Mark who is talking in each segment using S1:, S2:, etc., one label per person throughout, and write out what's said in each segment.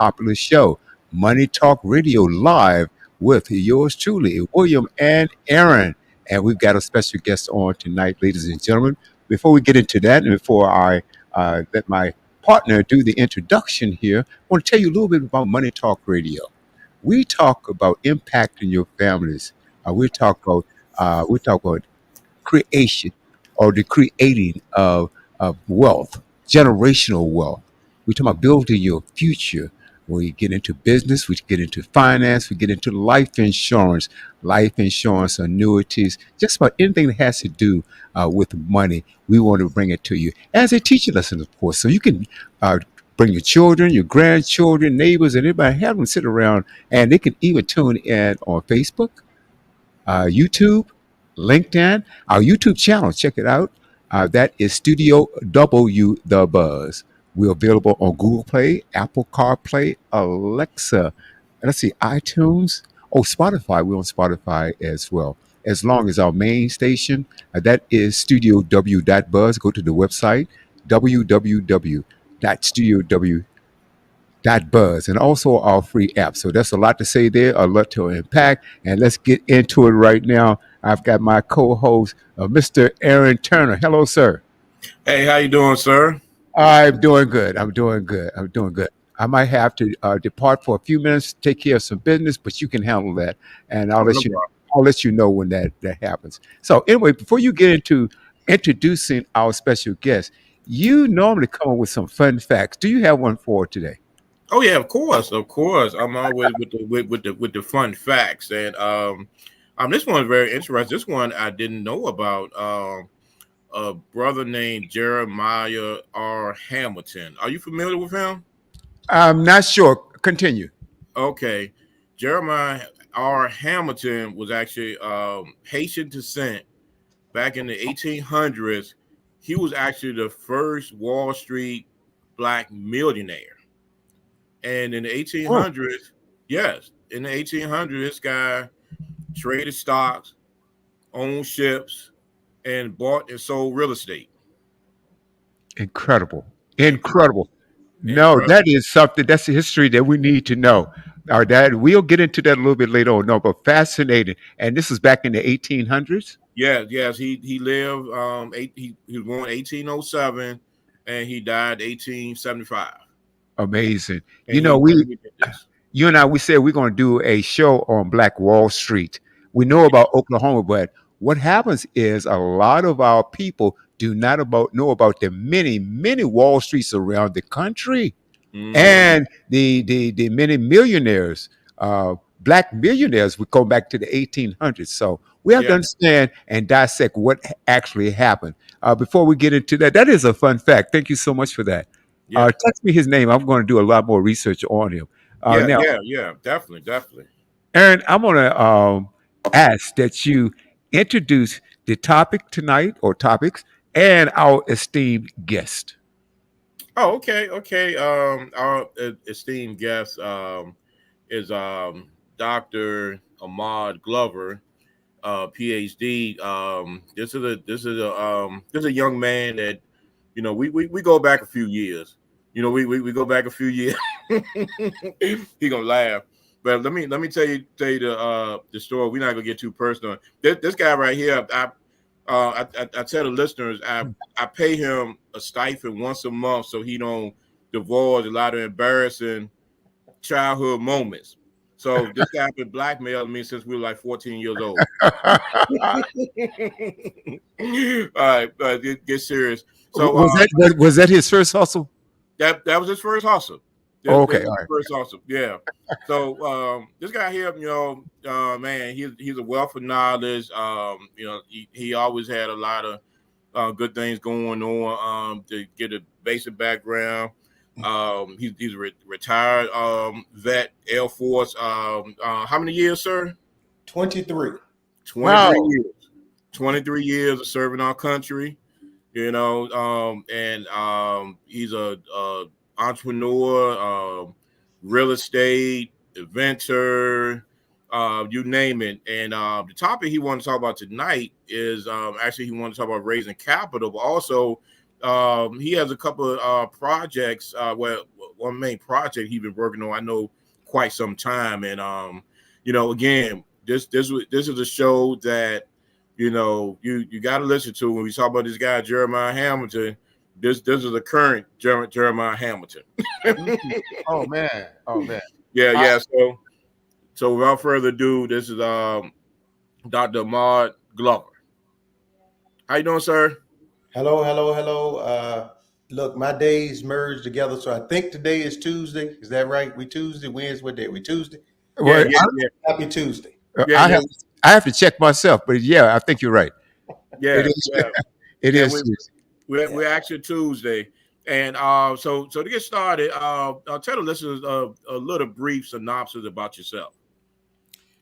S1: popular show, Money Talk Radio Live, with yours truly, William and Aaron. And we've got a special guest on tonight, ladies and gentlemen. Before we get into that, and before I let my partner do the introduction here, I want to tell you a little bit about Money Talk Radio. We talk about impacting your families. We talk about creation or the creating of wealth, generational wealth. We talk about building your future. We get into business, we get into finance, we get into life insurance, annuities, just about anything that has to do with money. We want to bring it to you as a teaching lesson, of course. So you can bring your children, your grandchildren, neighbors, and everybody, have them sit around, and they can even tune in on Facebook, YouTube, LinkedIn, our YouTube channel. Check it out. That is Studio W The Buzz. We're available on Google Play, Apple CarPlay, Alexa, and let's see, iTunes. Oh, Spotify. We're on Spotify as well. As long as our main station, that is Studio W Buzz. Go to the website, www.studiow buzz, and also our free app. So that's a lot to say there, a lot to unpack, and let's get into it right now. I've got my co-host, Mr. Aaron Turner. Hello, sir.
S2: Hey, how you doing, sir?
S1: I'm doing good. I'm doing good. I'm doing good. I might have to depart for a few minutes, take care of some business, but you can handle that, and
S2: Oh, no problem.
S1: I'll let you know when that happens. So anyway, before you get into introducing our special guest, you normally come up with some fun facts. Do you have one for today?
S2: Oh yeah, of course, of course. I'm always with the fun facts, and this one's very interesting. This one I didn't know about. A brother named Jeremiah R. Hamilton. Are you familiar with him?
S1: I'm not sure. Continue.
S2: Okay, Jeremiah R. Hamilton was actually Haitian descent back in the 1800s. He was actually the first Wall Street black millionaire. And in the
S1: Oh,
S2: 1800s, yes, in the 1800s, this guy traded stocks, owned ships, and bought and sold real estate.
S1: incredible.
S2: Incredible,
S1: Incredible. No,
S2: incredible.
S1: that is something, that's the history that we need to know. Our dad, we'll get into that a little bit later on. No, but fascinating. And this is back in the 1800s.
S2: Yes, yes. He lived. He was born 1807, and he died 1875.
S1: Amazing.
S2: And he did this.
S1: You and I, we said we're going to do a show on Black Wall Street. We know about Oklahoma, but what happens is a lot of our people do not know about the many Wall Streets around the country,
S2: Mm-hmm.
S1: and the many millionaires, black millionaires, would go back to the 1800s. So we have to
S2: Yeah,
S1: understand and dissect what actually happened. Before we get into that, that is a fun fact. Thank you so much for that.
S2: yeah,
S1: Text me his name. I'm going to do a lot more research on him.
S2: yeah,
S1: Now,
S2: yeah, yeah. Definitely, definitely.
S1: Aaron, I'm going to ask that you introduce the topic tonight, or topics, and our esteemed guest.
S2: Oh, okay, okay. Our esteemed guest is Dr. Ahmad Glover, PhD. This is a young man that we go back a few years. We go back a few years. He gonna laugh. But let me tell you the story. We're not gonna get too personal. This guy right here, I tell the listeners, I pay him a stipend once a month so he don't divulge a lot of embarrassing childhood moments. So this guy been blackmailing me since we were like 14 years old. All right, get serious. So
S1: Was that his first hustle?
S2: that was his first hustle. That
S1: Okay,
S2: was
S1: all
S2: his
S1: right.
S2: first hustle. Yeah. So this guy here, man, he's a wealth of knowledge. He always had a lot of good things going on. To get a basic background, he's a retired vet, Air Force. How many years, sir?
S3: 23.
S2: 23
S1: Wow.
S2: years. 23 years of serving our country. And he's a entrepreneur, real estate, inventor, you name it. And the topic he wanted to talk about tonight is actually he wanted to talk about raising capital, but also he has a couple of projects. one main project he's been working on. I know quite some time, and again, this is a show that you got to listen to when we talk about this guy Jeremiah Hamilton. This is the current Jeremiah Hamilton.
S1: Mhm. Oh man. Oh man.
S2: Yeah,
S1: I,
S2: yeah. So without further ado, this is Dr. Ahmad Glover. How you doing, sir?
S3: Hello, hello, hello. Look, my days merged together, so I think today is Tuesday. Is that right? We Tuesday. When's what day? We Tuesday.
S2: Yeah,
S1: well,
S2: yeah, yeah,
S3: Happy Tuesday.
S2: yeah,
S1: I
S2: yeah,
S1: have I have to check myself, but yeah, I think you're right. It
S2: yeah,
S1: is.
S2: yeah.
S1: It
S2: Yeah,
S1: is.
S3: Yeah.
S2: we're actually Tuesday, and so to get started, I'll tell the listeners a little brief synopsis about yourself.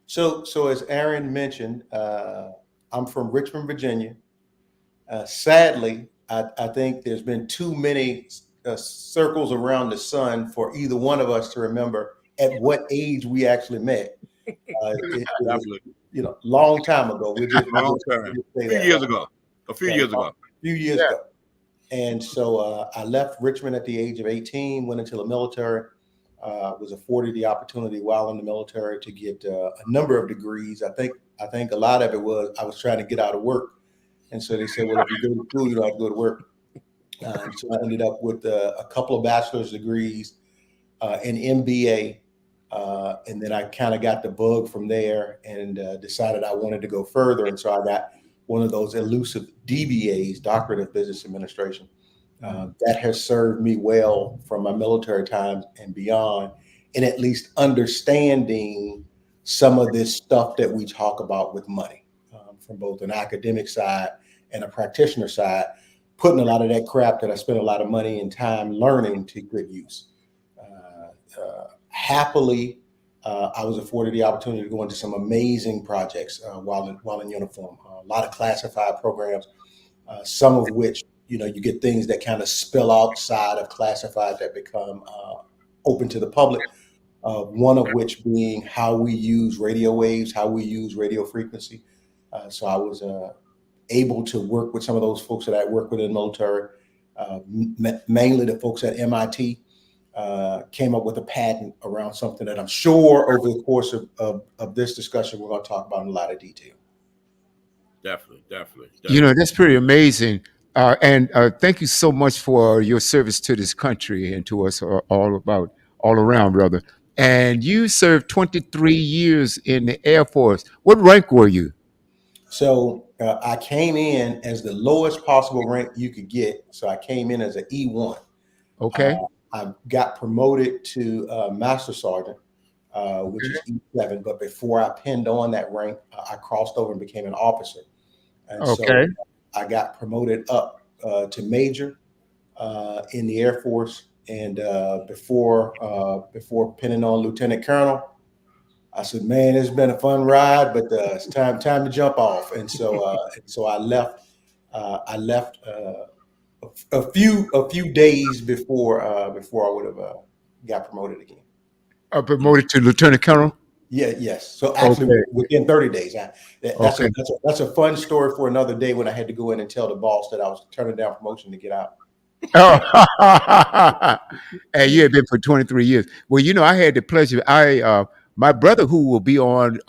S3: So as Aaron mentioned, I'm from Richmond, Virginia. Sadly, I think there's been too many circles around the sun for either one of us to remember at what age we actually met. It was,
S2: Definitely,
S3: long time ago.
S2: long
S3: We'll
S2: time,
S3: just say
S2: a few
S3: that,
S2: years
S3: right?
S2: ago, a few
S3: Yeah,
S2: years ago.
S3: a few years
S1: Yeah.
S3: ago. And so I left Richmond at the age of 18, went into the military, was afforded the opportunity while in the military to get a number of degrees. I think a lot of it was I was trying to get out of work. And so they said, well, if you go to school, you don't have to go to work. And so I ended up with a couple of bachelor's degrees, an MBA. And then I kind of got the bug from there and decided I wanted to go further. And so I got one of those elusive DBAs, Doctorate of Business Administration. That has served me well from my military times and beyond, in at least understanding some of this stuff that we talk about with money, from both an academic side and a practitioner side, putting a lot of that crap that I spent a lot of money and time learning to good use. Happily, I was afforded the opportunity to go into some amazing projects while in uniform. A lot of classified programs, some of which you get things that kind of spill outside of classified that become open to the public. One of which being how we use radio waves, how we use radio frequency. So I was able to work with some of those folks that I work with in the military, mainly the folks at MIT. Came up with a patent around something that I'm sure over the course of this discussion we're going to talk about in a lot of detail.
S2: Definitely, definitely, definitely.
S1: That's pretty amazing. And thank you so much for your service to this country and to us all around, brother. And you served 23 years in the Air Force. What rank were you?
S3: So I came in as the lowest possible rank you could get. So I came in as an E1.
S1: Okay.
S3: Uh, I got promoted to Master Sergeant, which is E7. But before I pinned on that rank, I crossed over and became an officer. And so
S1: Okay.
S3: I got promoted up to Major in the Air Force. And before pinning on Lieutenant Colonel, I said, "Man, it's been a fun ride, but it's time to jump off." And so I left. I left a few days before I would have got promoted again.
S1: Promoted to Lieutenant Colonel.
S3: Yeah, yes. So actually,
S1: Okay.
S3: within 30 days, that's
S1: Okay.
S3: a fun story for another day when I had to go in and tell the boss that I was turning down promotion to get out.
S1: Oh, and you had been for 23 years. Well, I had the pleasure. My brother, who will be on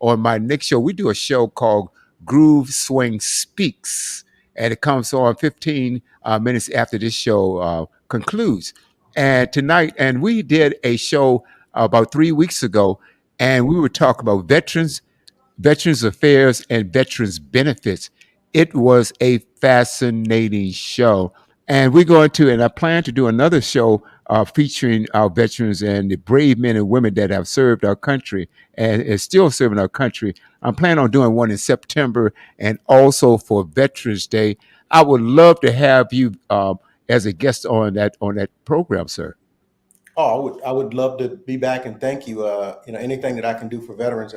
S1: my next show, we do a show called Groove Swing Speaks, and it comes on 15 minutes after this show concludes. And tonight, and we did a show about 3 weeks ago, and we were talking about Veterans Affairs and Veterans Benefits. It was a fascinating show. And we're going to, and I plan to do another show featuring our veterans and the brave men and women that have served our country and is still serving our country. I'm planning on doing one in September and also for Veterans Day. I would love to have you as a guest on that program, sir.
S3: Oh, I would love to be back and thank you. Anything that I can do for veterans.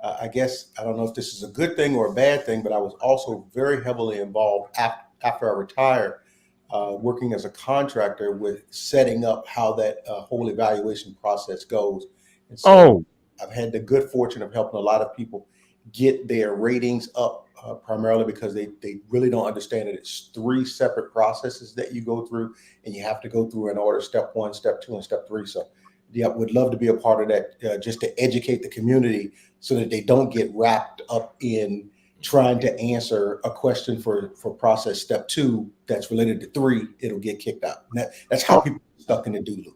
S3: I guess I don't know if this is a good thing or a bad thing, but I was also very heavily involved after I retired, working as a contractor with setting up how that whole evaluation process goes. And so
S1: Oh,
S3: I've had the good fortune of helping a lot of people get their ratings up primarily because they really don't understand that it's three separate processes that you go through, and you have to go through in order: step one, step two, and step three. So, yeah, would love to be a part of that, just to educate the community so that they don't get wrapped up in trying to answer a question for process step two that's related to three. It'll get kicked out. And that's how people get stuck in the do loop.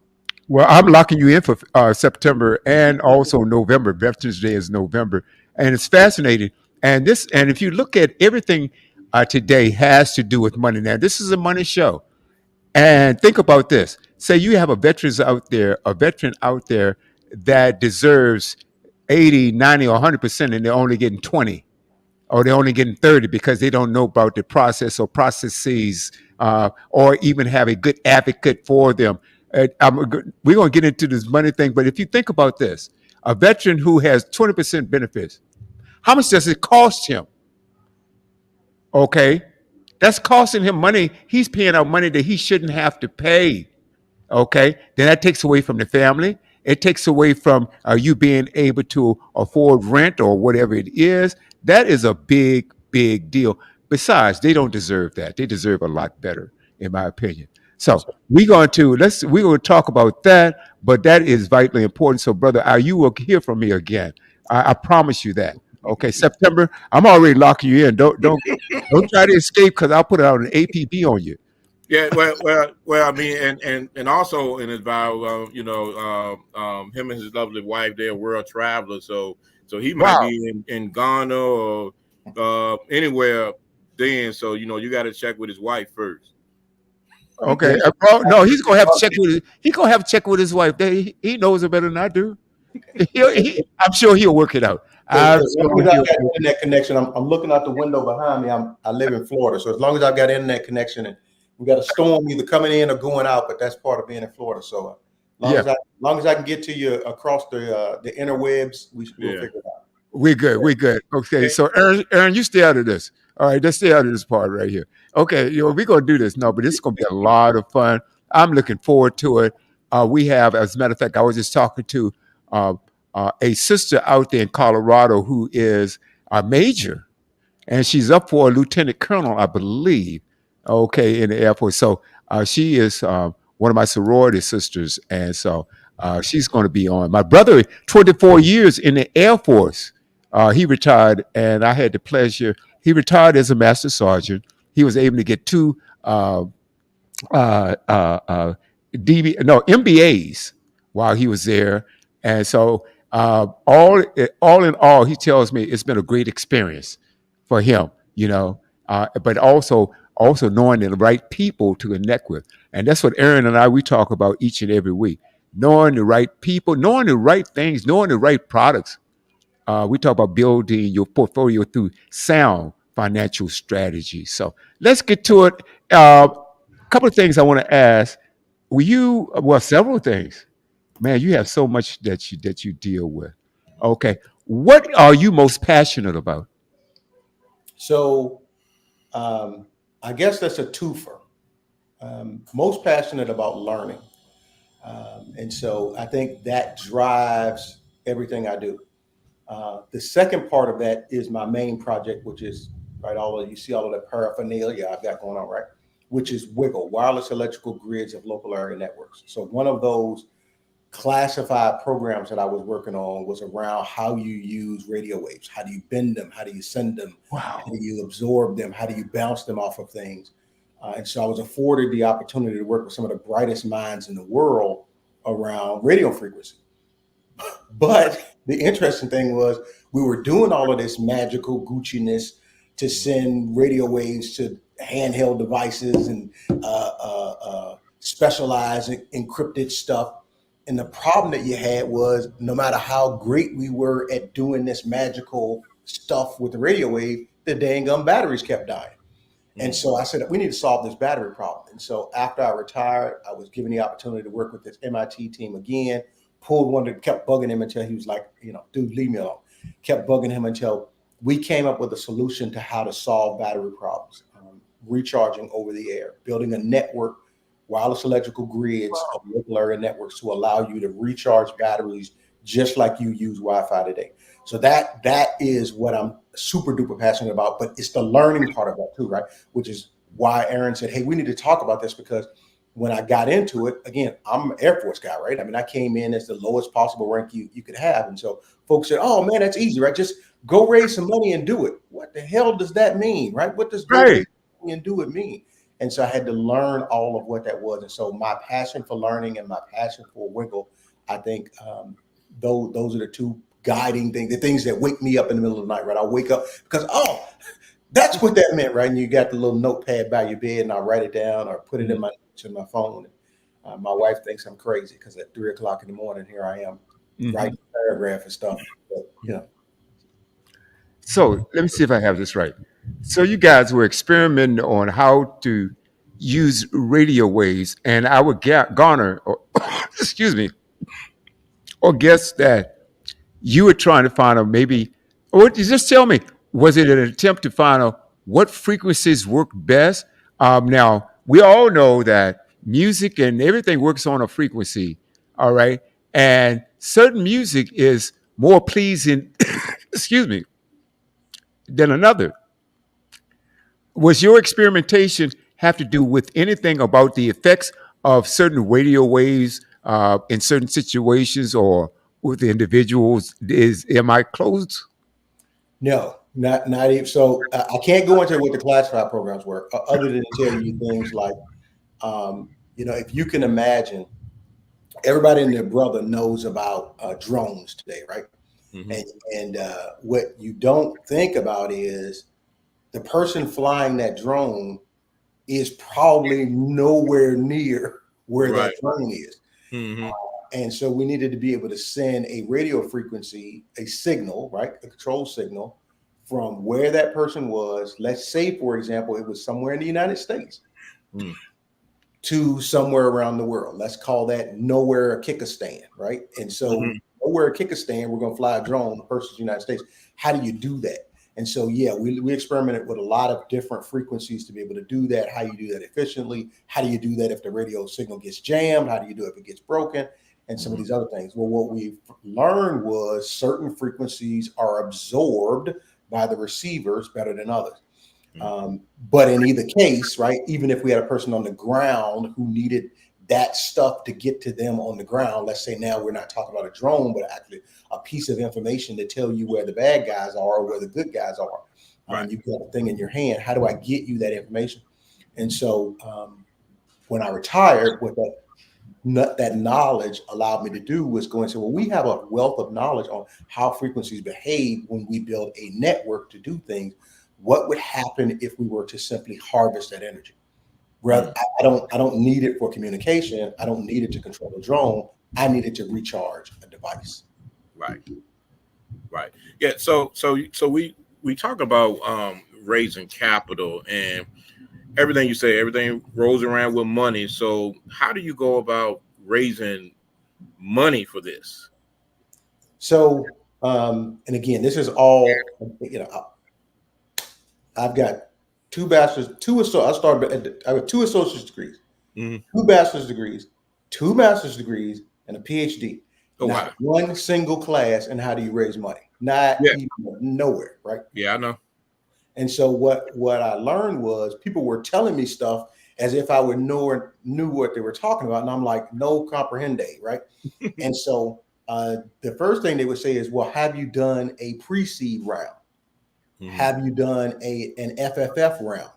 S1: Well, I'm locking you in for September and also November. Veterans Day is November, and it's fascinating. And if you look at everything today, has to do with money. Now, this is a money show, and think about this. Say you have a veteran out there that deserves 80, 90, or 100%, and they're only getting 20, or they're only getting 30 because they don't know about the process or processes, or even have a good advocate for them. We're going to get into this money thing, but if you think about this, a veteran who has 20% benefits, how much does it cost him? Okay. That's costing him money. He's paying out money that he shouldn't have to pay. Okay, then that takes away from the family. It takes away from you being able to afford rent or whatever it is. That is a big, big deal. Besides, they don't deserve that. They deserve a lot better, in my opinion. So we're going to talk about that, but that is vitally important. So, brother, you will hear from me again. I promise you that. Okay, September. I'm already locking you in. Don't try to escape because I'll put out an APB on you.
S2: Yeah, well. I mean, and also in his bio, him and his lovely wife, they're world travelers. So he might
S1: Wow.
S2: be in Ghana or anywhere. Then, so you got to check with his wife first.
S1: Okay. Well, no, he's gonna have to check with his wife. He knows it better than I do. I'm sure he'll work it out. I'm
S3: As long
S1: sure
S3: as I've
S1: he'll.
S3: got internet connection, I'm looking out the window behind me. I live in Florida, so as long as I've got internet connection, and we got a storm either coming in or going out, but that's part of being in Florida. So,
S1: Yeah,
S3: long as I can get to you across the interwebs, we'll
S2: Yeah.
S3: figure it out.
S1: we're good. We're good. Okay.
S2: And,
S1: So Aaron, you stay out of this. All right, let's stay out of this part right here. Okay, we're gonna do this. No, but this is gonna be a lot of fun. I'm looking forward to it. We have, as a matter of fact, I was just talking to uh, a sister out there in Colorado who is a major, and she's up for a lieutenant colonel, I believe. Okay, in the Air Force. So she is one of my sorority sisters, and so she's going to be on. My brother, 24 years in the Air Force. He retired, and I had the pleasure. He retired as a master sergeant. He was able to get two uh, uh, uh, MBAs while he was there, and so all in all, he tells me it's been a great experience for him. But also knowing the right people to connect with, and that's what Aaron and I we talk about each and every week. Knowing the right people, knowing the right things, knowing the right products. We talk about building your portfolio through sound financial strategy. So let's get to it. A couple of things I want to ask. Several things. Man, you have so much that you deal with. Okay. What are you most passionate about?
S3: So, I guess that's a twofer. Most passionate about learning, and so I think that drives everything I do. The second part of that is my main project, which is right. All of you see all of that paraphernalia I've got going on, right? Which is Wiggle, wireless electrical grids of local area networks. So one of those classified programs that I was working on was around how you use radio waves. How do you bend them? How do you send them? How
S1: Wow.
S3: do you absorb them? How do you bounce them off of things? And so I was afforded the opportunity to work with some of the brightest minds in the world around radio frequency. But the interesting thing was we were doing all of this magical Gucci-ness to send radio waves to handheld devices and specialized encrypted stuff. And the problem that you had was no matter how great we were at doing this magical stuff with the radio wave, the dang gum batteries kept dying. And so I said, we need to solve this battery problem. And so after I retired, I was given the opportunity to work with this MIT team again, pulled one that kept bugging him until he was like, dude, leave me alone. Kept bugging him until we came up with a solution to how to solve battery problems, recharging over the air, building a network, wireless electrical grids of local area networks to allow you to recharge batteries just like you use Wi-Fi today. So that is what I'm super duper passionate about. But it's the learning part of that too, right? Which is why Aaron said, "Hey, we need to talk about this," because when I got into it, again, I'm an Air Force guy, right? I mean, I came in as the lowest possible rank you could have, and so folks said, "Oh man, that's easy, right? Just go raise some money and do it." What the hell does that mean, right? What does go
S1: Right.
S3: raise money and do it mean? And so I had to learn all of what that was. And so my passion for learning and my passion for Wiggle, I think those are the two guiding things, the things that wake me up in the middle of the night, right? I wake up because, oh, that's what that meant, right? And you got the little notepad by your bed and I write it down or put it in my phone. My wife thinks I'm crazy because at 3 o'clock in the morning, here I am writing a paragraph and stuff. But, you know.
S1: So let me see if I have this right. So you guys were experimenting on how to use radio waves, and I would garner, or excuse me, or guess that you were trying to find out maybe, or just tell me, was it an attempt to find out what frequencies work best? Now we all know that music and everything works on a frequency, all right, and certain music is more pleasing, excuse me, than another. Was your experimentation have to do with anything about the effects of certain radio waves in certain situations or with individuals? Am I close?
S3: No, not even. So I can't go into what the classified programs were, other than to tell you things like, if you can imagine, everybody and their brother knows about drones today, right?
S2: Mm-hmm.
S3: And what you don't think about is the person flying that drone is probably nowhere near where
S2: Right.
S3: that drone is.
S2: Mm-hmm.
S3: And so we needed to be able to send a radio frequency, a signal, right? A control signal from where that person was. Let's say, for example, it was somewhere in the United States to somewhere around the world. Let's call that nowhere Kyrgyzstan, right? And so nowhere Kyrgyzstan, we're going to fly a drone versus the United States. How do you do that? And so, yeah, we experimented with a lot of different frequencies to be able to do that. How you do that efficiently? How do you do that if the radio signal gets jammed? How do you do it if it gets broken? And some of these other things. Well, what we learned was certain frequencies are absorbed by the receivers better than others. But in either case, right, even if we had a person on the ground who needed that stuff to get to them on the ground, let's say now we're not talking about a drone, but actually a piece of information to tell you where the bad guys are or where the good guys are.
S2: Right.
S3: You've got a thing in your hand. How do I get you that information? And so when I retired, what that knowledge allowed me to do was go and say, well, we have a wealth of knowledge on how frequencies behave when we build a network to do things. What would happen if we were to simply harvest that energy? Rather, I don't need it for communication. I don't need it to control a drone. I need it to recharge a device.
S2: Right. Right. Yeah. So we talk about raising capital and everything you say. Everything rolls around with money. So how do you go about raising money for this?
S3: So, and again, this is all, I've got two bachelor's, I have 2 associate's degrees, 2 bachelor's degrees, 2 master's degrees, and a PhD.
S2: Oh,
S3: Not
S2: wow.
S3: one single class in how do you raise money. Not even nowhere, right?
S2: Yeah, I know.
S3: And so what I learned was people were telling me stuff as if I would knew what they were talking about. And I'm like, no comprehende, right? And so the first thing they would say is, well, have you done a pre-seed round? Have you done an FFF round?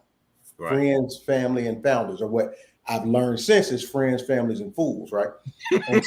S2: Right.
S3: Friends, family, and founders, or what I've learned since is friends, families, and fools, right? And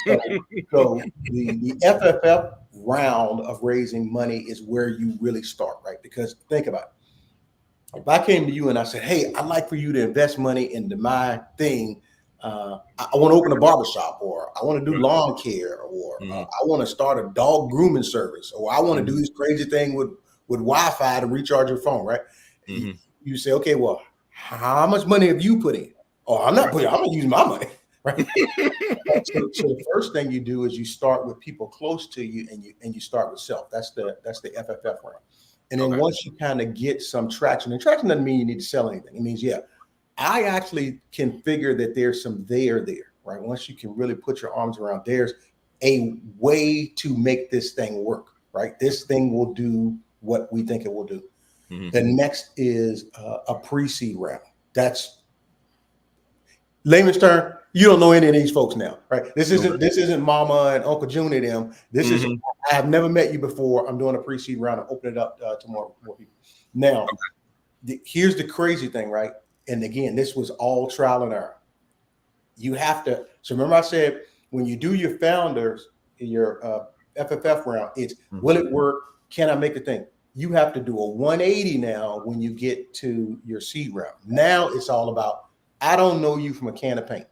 S3: so the FFF round of raising money is where you really start, right? Because think about it. If I came to you and I said, hey, I'd like for you to invest money into my thing. I want to open a barbershop, or I want to do lawn care, or I want to start a dog grooming service, or I want to do this crazy thing with Wi-Fi to recharge your phone, right? You say, okay, well, how much money have you put in? Oh, I'm not using my money, right? So the first thing you do is you start with people close to you, and you start with self. That's the FFF round. And then once you kind of get some traction, and traction doesn't mean you need to sell anything. It means, yeah, I actually can figure that there's some there, right? Once you can really put your arms around theirs, a way to make this thing work, right? This thing will do what we think it will do.
S2: Mm-hmm.
S3: The next is a pre-seed round. That's layman's term. You don't know any of these folks now, right? This isn't Mama and Uncle Junior them. This is I have never met you before. I'm doing a pre-seed round and open it up to more people. Now, here's the crazy thing, right? And again, this was all trial and error. You have to. So remember, I said when you do your founders, your FFF round, it's will it work? Can I make the thing? You have to do a 180 now when you get to your seed round. Now it's all about, I don't know you from a can of paint.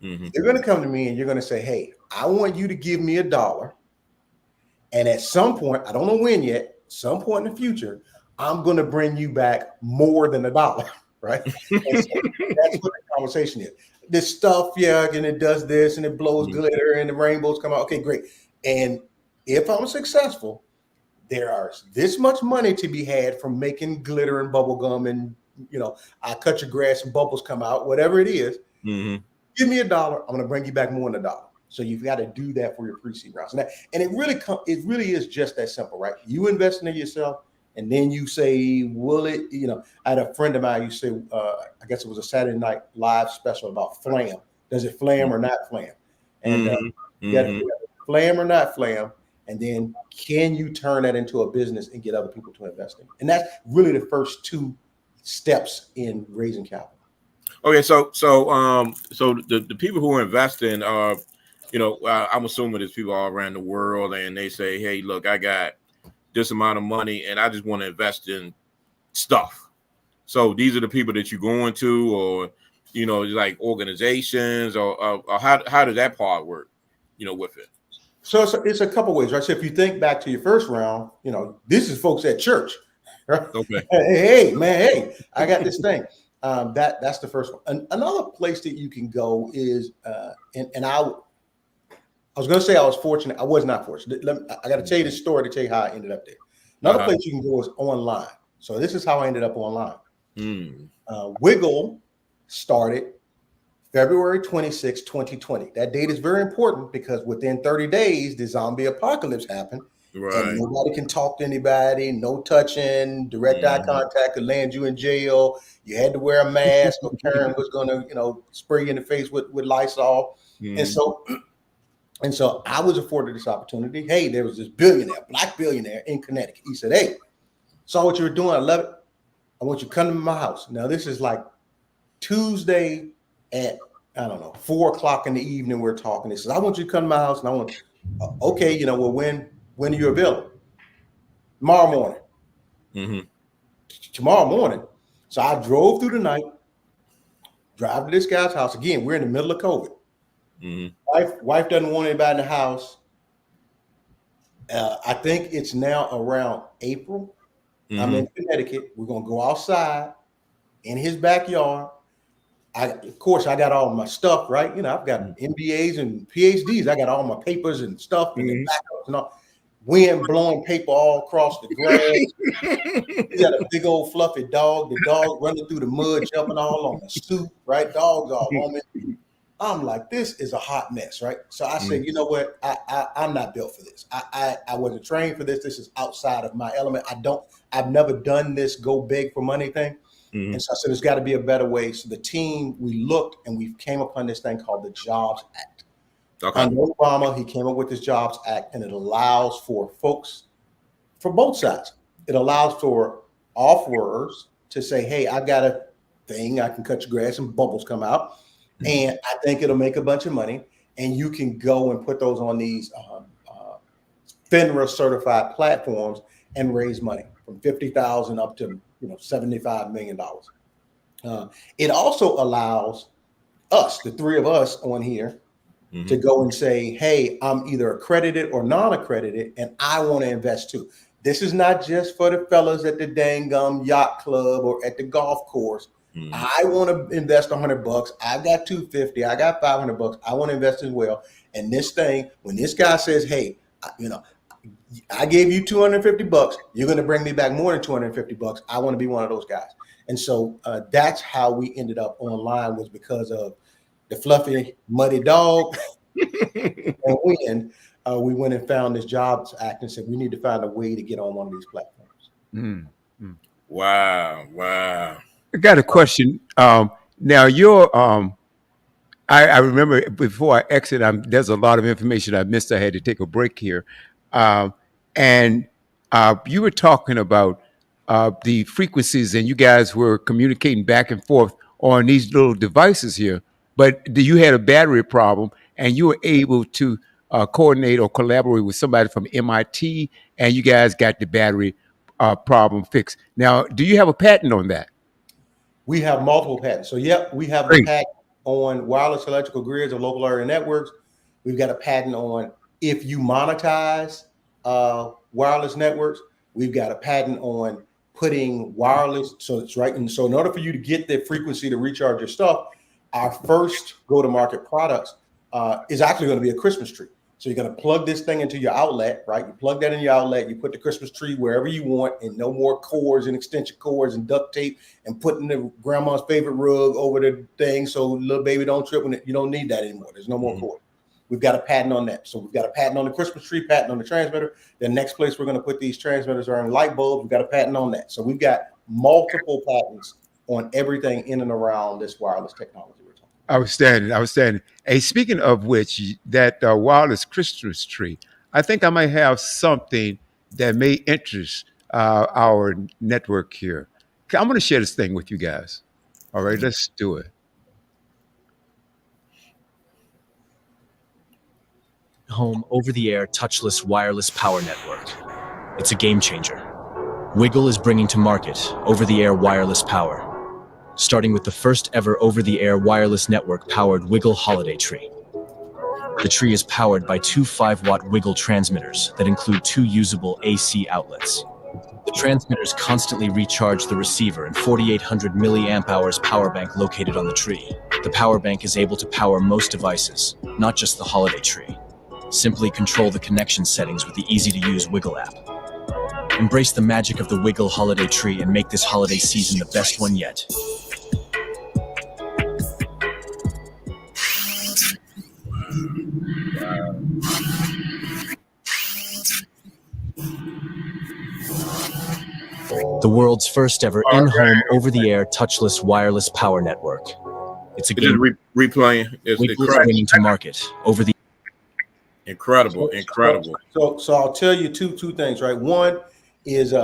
S3: You're going to come to me and you're going to say, hey, I want you to give me $1. And at some point, I don't know when yet, some point in the future, I'm going to bring you back more than $1, right? And so that's what the conversation is. This stuff, yeah, and it does this and it blows glitter and the rainbows come out. Okay, great. And if I'm successful, there are this much money to be had from making glitter and bubble gum and, I cut your grass and bubbles come out, whatever it is. Give me $1. I'm going to bring you back more than $1. So you've got to do that for your pre-seed rounds. And it really is just that simple, right? You invest in yourself, and then you say, will it, I had a friend of mine, you say, I guess it was a Saturday Night Live special about flam. Does it flam or not flam? And you got to flam or not flam. And then can you turn that into a business and get other people to invest in? And that's really the first two steps in raising capital.
S2: Okay, so the people who are investing are, I'm assuming there's people all around the world, and they say, hey, look, I got this amount of money, and I just want to invest in stuff. So these are the people that you're going to, or like organizations, or how does that part work? With it.
S3: So it's a couple ways, right? So if you think back to your first round, this is folks at church. Right?
S2: Okay.
S3: Hey, man, hey, I got this thing. That's the first one. Another place that you can go is, and I was going to say I was fortunate. I was not fortunate. I got to tell you this story to tell you how I ended up there. Another place you can go is online. So this is how I ended up online. Wiggle started February 26, 2020. That date is very important because within 30 days, the zombie apocalypse happened. Right. And nobody can talk to anybody, no touching, direct eye contact could land you in jail. You had to wear a mask, or Karen was going to, spray you in the face with Lysol. And so I was afforded this opportunity. Hey, there was this black billionaire in Connecticut. He said, hey, saw what you were doing. I love it. I want you to come to my house. Now, this is like Tuesday at, 4:00 in the evening. We're talking. He says, I want you to come to my house. And I want, okay, well, when are you available? Tomorrow morning. Tomorrow morning. So I drove through the night, drive to this guy's house. Again, we're in the middle of COVID. Wife doesn't want anybody in the house. I think it's now around April. I'm in Connecticut. We're going to go outside in his backyard. Of course, I got all my stuff, right? I've got MBAs and PhDs. I got all my papers and stuff and the backups and all. Wind blowing paper all across the grass. He got a big old fluffy dog. The dog running through the mud, jumping all on the stoop, right? Dogs all on me. I'm like, this is a hot mess, right? So I said, you know what? I'm not built for this. I wasn't trained for this. This is outside of my element. I've never done this go big for money thing. And so I said, there's got to be a better way. So the team, we looked and we came upon this thing called the Jobs Act. Okay. Under Obama, he came up with this Jobs Act, and it allows for folks for both sides. It allows for offerers to say, hey, I've got a thing. I can cut your grass and bubbles come out. And I think it'll make a bunch of money. And you can go and put those on these FINRA certified platforms and raise money from $50,000 up to $75 million. It also allows us, the three of us on here, to go and say, hey, I'm either accredited or non-accredited, and I want to invest too. This is not just for the fellas at the dang yacht club or at the golf course. I want to invest $100. I've got $250. I got $500. I want to invest as well. And this thing, when this guy says, hey, I gave you $250, you're going to bring me back more than $250. I want to be one of those guys. And so that's how we ended up online, was because of the fluffy, muddy dog And when we went and found this Jobs Act and said we need to find a way to get on one of these platforms.
S2: Wow.
S1: I got a question. Now I remember before I exit, there's a lot of information I missed. I had to take a break here. Um, and you were talking about the frequencies, and you guys were communicating back and forth on these little devices here. But you had a battery problem, and you were able to coordinate or collaborate with somebody from MIT, and you guys got the battery problem fixed. Now, do you have a patent on that?
S3: We have multiple patents. So, yep, we have the
S1: Great.
S3: patent on wireless electrical grids or local area networks. We've got a patent on if you monetize wireless networks. We've got a patent on putting wireless. So it's right. And so in order for you to get the frequency to recharge your stuff, our first go-to-market products is actually going to be a Christmas tree. So you're going to plug this thing into your outlet, right? You plug that in your outlet, you put the Christmas tree wherever you want, and no more cords and extension cords and duct tape and putting the grandma's favorite rug over the thing so little baby don't trip when you don't need that anymore. There's no more cord. We've got a patent on that. So we've got a patent on the Christmas tree, patent on the transmitter. The next place we're going to put these transmitters are in light bulbs. We've got a patent on that. So we've got multiple patents on everything in and around this wireless technology.
S1: Outstanding. Hey, speaking of which, that wireless Christmas tree, I think I might have something that may interest our network here. I'm going to share this thing with you guys. All right, let's do it.
S4: Home over-the-air touchless wireless power network. It's a game changer. Wiggle is bringing to market over-the-air wireless power, starting with the first ever over-the-air wireless network-powered Wiggle Holiday Tree. The tree is powered by two 5-watt Wiggle transmitters that include two usable AC outlets. The transmitters constantly recharge the receiver and 4,800 milliamp hours power bank located on the tree. The power bank is able to power most devices, not just the holiday tree. Simply control the connection settings with the easy-to-use Wiggle app. Embrace the magic of the Wiggle Holiday Tree and make this holiday season the best one yet. The world's first ever in-home, over-the-air, touchless wireless power network. It's a game.
S2: Replaying.
S4: Wiggle is bringing to market over the.
S2: Incredible.
S3: So I'll tell you two things, right? One is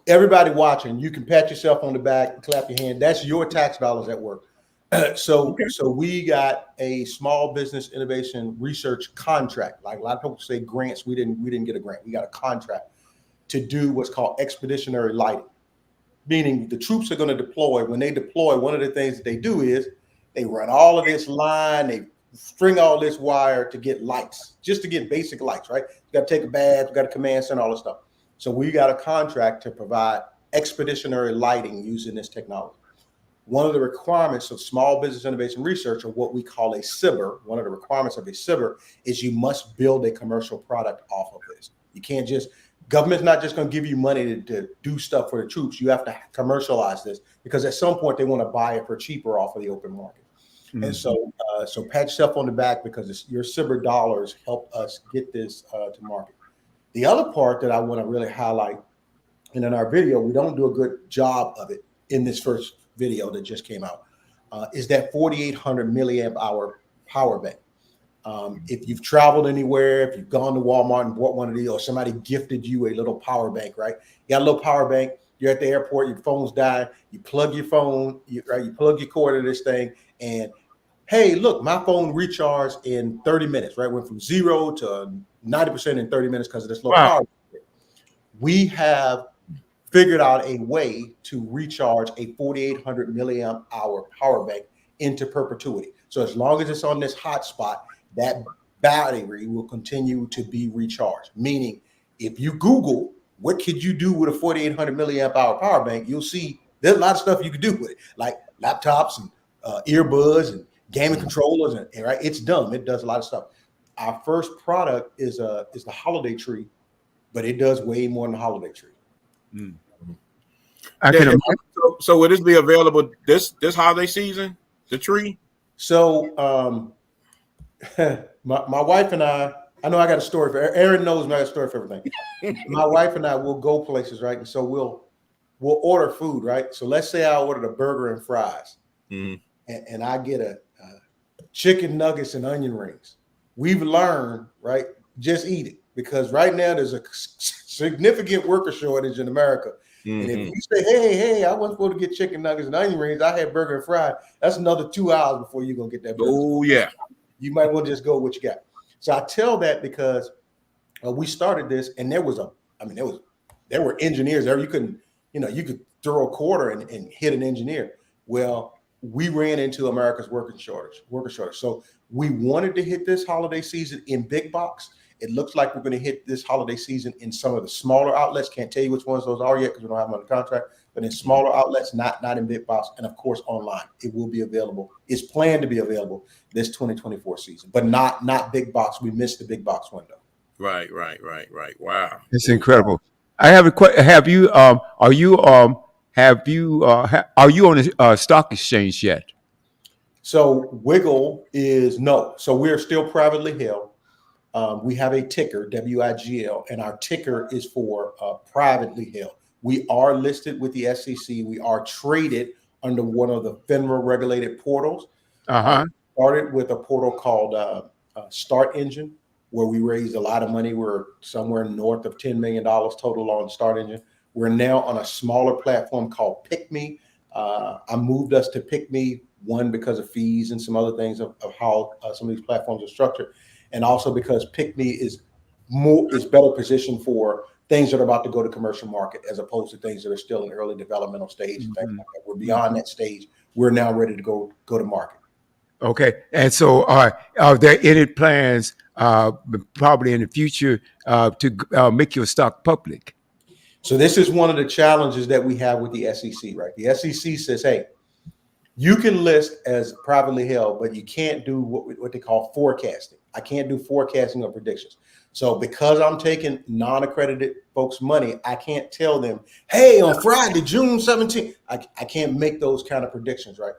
S3: everybody watching, you can pat yourself on the back, clap your hand. That's your tax dollars at work. So we got a small business innovation research contract. Like a lot of people say grants, we didn't get a grant. We got a contract to do what's called expeditionary lighting, meaning the troops are going to deploy. When they deploy, one of the things that they do is they run all of this line, they string all this wire to get lights, just to get basic lights, right? You got to take a bath, you got a command center, all this stuff. So we got a contract to provide expeditionary lighting using this technology. One of the requirements of small business innovation research, or what we call a SIBR, one of the requirements of a SIBR is you must build a commercial product off of this. You can't just, government's not just going to give you money to do stuff for the troops. You have to commercialize this because at some point they want to buy it for cheaper off of the open market. Mm-hmm. And so pat yourself on the back because your SIBR dollars help us get this to market. The other part that I want to really highlight, and in our video, we don't do a good job of it in this first video that just came out, is that 4,800 milliamp hour power bank. If you've traveled anywhere, if you've gone to Walmart and bought one of these, or somebody gifted you a little power bank, right? You got a little power bank, you're at the airport, your phone's dying, you plug your phone, you plug your cord in this thing, and hey, look, my phone recharged in 30 minutes, right? Went from 0 to 90% in 30 minutes because of this little power bank. We have figured out a way to recharge a 4,800 milliamp hour power bank into perpetuity. So as long as it's on this hotspot, that battery will continue to be recharged. Meaning, if you Google what could you do with a 4,800 milliamp hour power bank, you'll see there's a lot of stuff you could do with it, like laptops and earbuds and gaming controllers, and right, it's dumb. It does a lot of stuff. Our first product is the holiday tree, but it does way more than the holiday tree.
S1: Mm.
S2: So will this be available this holiday season? The tree?
S3: So my wife and I know I got a story for Aaron knows me, I got a story for everything. My wife and I will go places, right? And so we'll order food, right? So let's say I ordered a burger and fries, and I get a chicken nuggets and onion rings. We've learned, right? Just eat it, because right now there's a significant worker shortage in America. And if you say, hey, I wasn't supposed to get chicken nuggets and onion rings, I had burger and fries, that's another 2 hours before you're gonna get that burger.
S2: Oh yeah.
S3: You might want to just go with what you got. So I tell that because we started this, and there were engineers there. You couldn't, you could throw a quarter and hit an engineer. Well, we ran into America's worker shortage. So we wanted to hit this holiday season in big box. It looks like we're going to hit this holiday season in some of the smaller outlets. Can't tell you which ones those are yet because we don't have them under contract, but in smaller outlets, not in big box, and of course online. It will be available. It's planned to be available this 2024 season, but not big box. We missed the big box window.
S2: Right. Wow.
S1: It's incredible. I have a question. Have you are you on the stock exchange yet?
S3: So Wiggle is no. So we're still privately held. We have a ticker, WIGL, and our ticker is for privately held. We are listed with the SEC. We are traded under one of the FINRA regulated portals. Started with a portal called Start Engine, where we raised a lot of money. We're somewhere north of $10 million total on Start Engine. We're now on a smaller platform called PickMe. I moved us to PickMe, one, because of fees and some other things of how some of these platforms are structured, and also because PickMe is better positioned for things that are about to go to commercial market as opposed to things that are still in early developmental stage and things like that. We're beyond that stage. We're now ready to go to market.
S1: Okay, and so are there any plans, probably in the future, to make your stock public?
S3: So this is one of the challenges that we have with the SEC, right? The SEC says, hey, you can list as privately held, but you can't do what they call forecasting. I can't do forecasting or predictions. So because I'm taking non-accredited folks' money, I can't tell them, hey, on Friday, June 17th, I can't make those kind of predictions, right?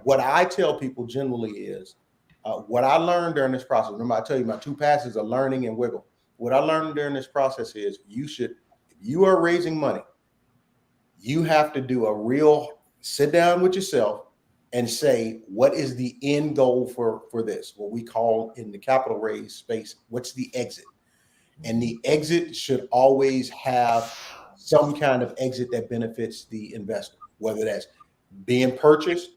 S3: What I tell people generally is what I learned during this process. Remember, I tell you my two passes are learning and wiggle. What I learned during this process is if you are raising money, you have to do a real sit down with yourself and say, what is the end goal for this? What we call in the capital raise space, what's the exit? And the exit should always have some kind of exit that benefits the investor, whether that's being purchased,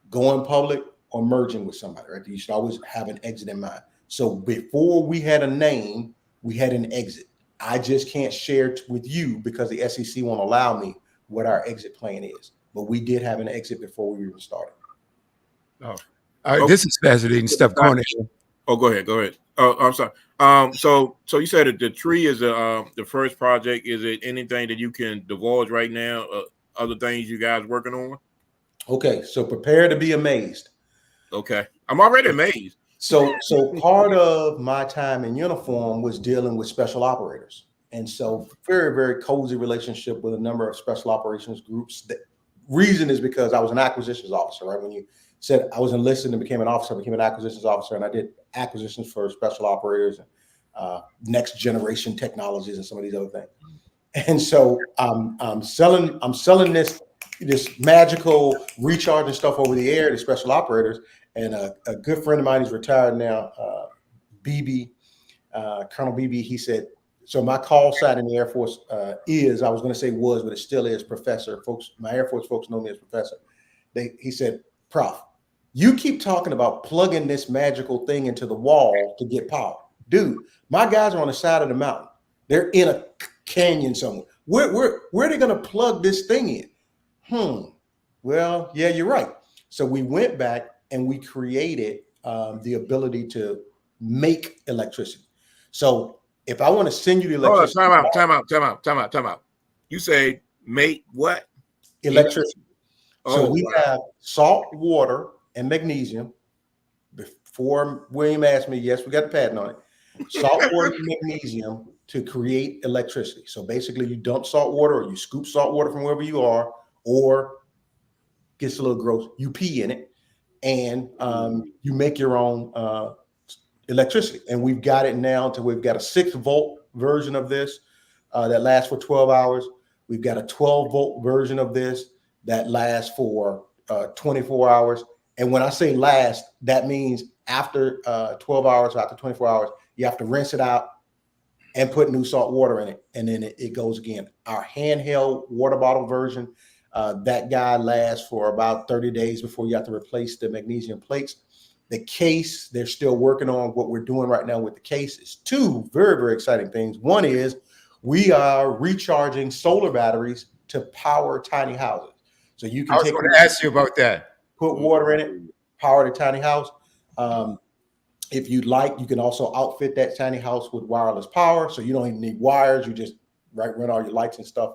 S3: going public, or merging with somebody, right? You should always have an exit in mind. So before we had a name, we had an exit. I just can't share it with you because the SEC won't allow me what our exit plan is. But we did have an exit before we even started.
S1: This is fascinating stuff going on.
S2: Oh, go ahead. Oh, I'm sorry. So you said that the tree is the first project. Is it anything that you can divulge right now? Other things you guys working on?
S3: Okay, so prepare to be amazed.
S2: Okay, I'm already amazed.
S3: So part of my time in uniform was dealing with special operators, and so very, very cozy relationship with a number of special operations groups. The reason is because I was an acquisitions officer, right? When you said I was enlisted and became an officer, I became an acquisitions officer, and I did acquisitions for special operators and next generation technologies and some of these other things. And so I'm selling this magical recharging stuff over the air to special operators. And a good friend of mine, he's retired now, Colonel BB, he said, so my call sign in the Air Force I was going to say was, but it still is Professor. Folks, my Air Force folks know me as Professor. He said, Prof, you keep talking about plugging this magical thing into the wall to get power. Dude, my guys are on the side of the mountain. They're in a canyon somewhere. Where are they going to plug this thing in? Well, yeah, you're right. So we went back and we created the ability to make electricity. So if I want to send you the electricity.
S2: Time out. You say make what?
S3: Electricity. So we have salt water and magnesium. Before William asked me, yes, we got the patent on it. Salt water and magnesium to create electricity. So basically you dump salt water or you scoop salt water from wherever you are, or gets a little gross, you pee in it, and you make your own electricity. And we've got it now to we've got a 6-volt version of this that lasts for 12 hours. We've got a 12-volt version of this that lasts for 24 hours. And when I say last, that means after 12 hours, after 24 hours, you have to rinse it out and put new salt water in it. And then it goes again. Our handheld water bottle version, that guy lasts for about 30 days before you have to replace the magnesium plates. The case, they're still working on what we're doing right now with the case. Is 2 very, very exciting things. One is we are recharging solar batteries to power tiny houses. So you can
S1: I was going to ask you about that.
S3: put water in it, power the tiny house. If you'd like, you can also outfit that tiny house with wireless power. So you don't even need wires. You just run all your lights and stuff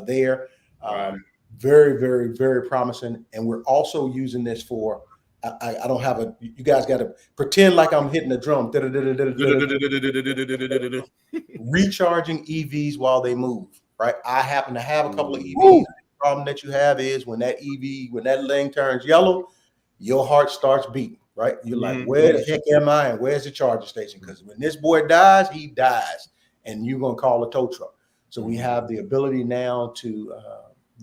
S3: there.
S2: Right.
S3: Very, very, very promising. And we're also using this for, I don't have a, you guys got to pretend like I'm hitting the drum. Recharging EVs while they move, right? I happen to have a couple of EVs. The problem that you have is when that lane turns yellow, your heart starts beating, right? You're like, where the heck am I? And where's the charging station? Because when this boy dies, he dies. And you're going to call a tow truck. So we have the ability now to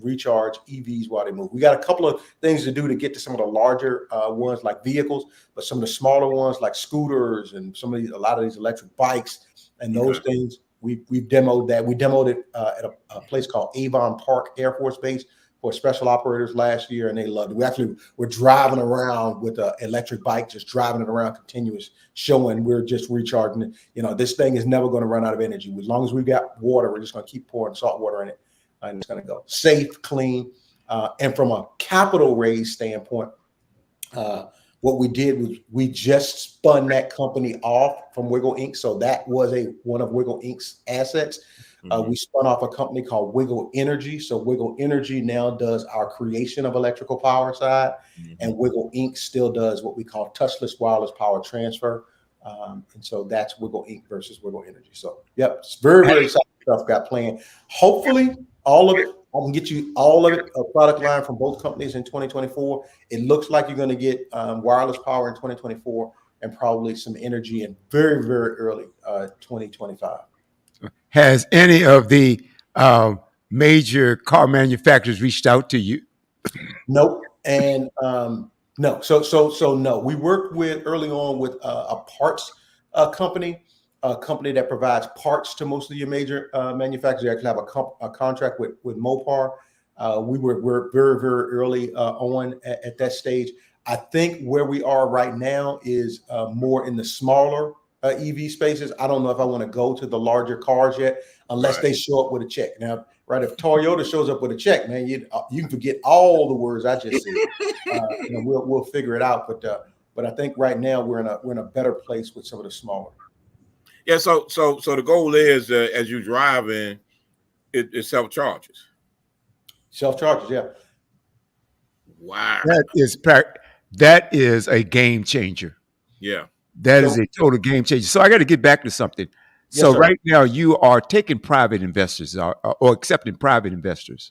S3: recharge EVs while they move. We got a couple of things to do to get to some of the larger ones like vehicles, but some of the smaller ones like scooters and a lot of these electric bikes and those things, we've demoed that. We demoed it at a place called Avon Park Air Force Base for special operators last year, and they loved it. We're driving around with an electric bike, just driving it around continuous, showing we're just recharging it. You know, this thing is never going to run out of energy. As long as we've got water, we're just going to keep pouring salt water in it. And it's going to go safe, clean. And from a capital raise standpoint, what we did was we just spun that company off from Wiggle Inc. So that was one of Wiggle Inc.'s assets. We spun off a company called Wiggle Energy. So Wiggle Energy now does our creation of electrical power side, and Wiggle Inc. still does what we call touchless wireless power transfer. And so that's Wiggle Inc. versus Wiggle Energy. So, yep, it's very, very exciting stuff got planned. Hopefully, all of it, I can get you all of it, a product line from both companies in 2024. It looks like you're going to get wireless power in 2024 and probably some energy in very, very early 2025.
S1: Has any of the major car manufacturers reached out to you?
S3: Nope. And no. So no. We worked early on with a parts company, a company that provides parts to most of your major manufacturers. They actually have a contract with Mopar. We're very, very early on at that stage. I think where we are right now is more in the smaller EV spaces. I don't know if I want to go to the larger cars yet, unless they show up with a check. Now, right, if Toyota shows up with a check, man, you can forget all the words I just said. We'll figure it out. But I think right now we're in a better place with some of the smaller.
S2: Yeah. So the goal is as you driving, it self-charges.
S3: Self-charges, yeah.
S2: Wow.
S1: That is a game changer.
S2: Yeah.
S1: That is a total game changer. So I got to get back to something.
S3: Yes,
S1: So
S3: sir.
S1: right now you are taking private investors or accepting private investors.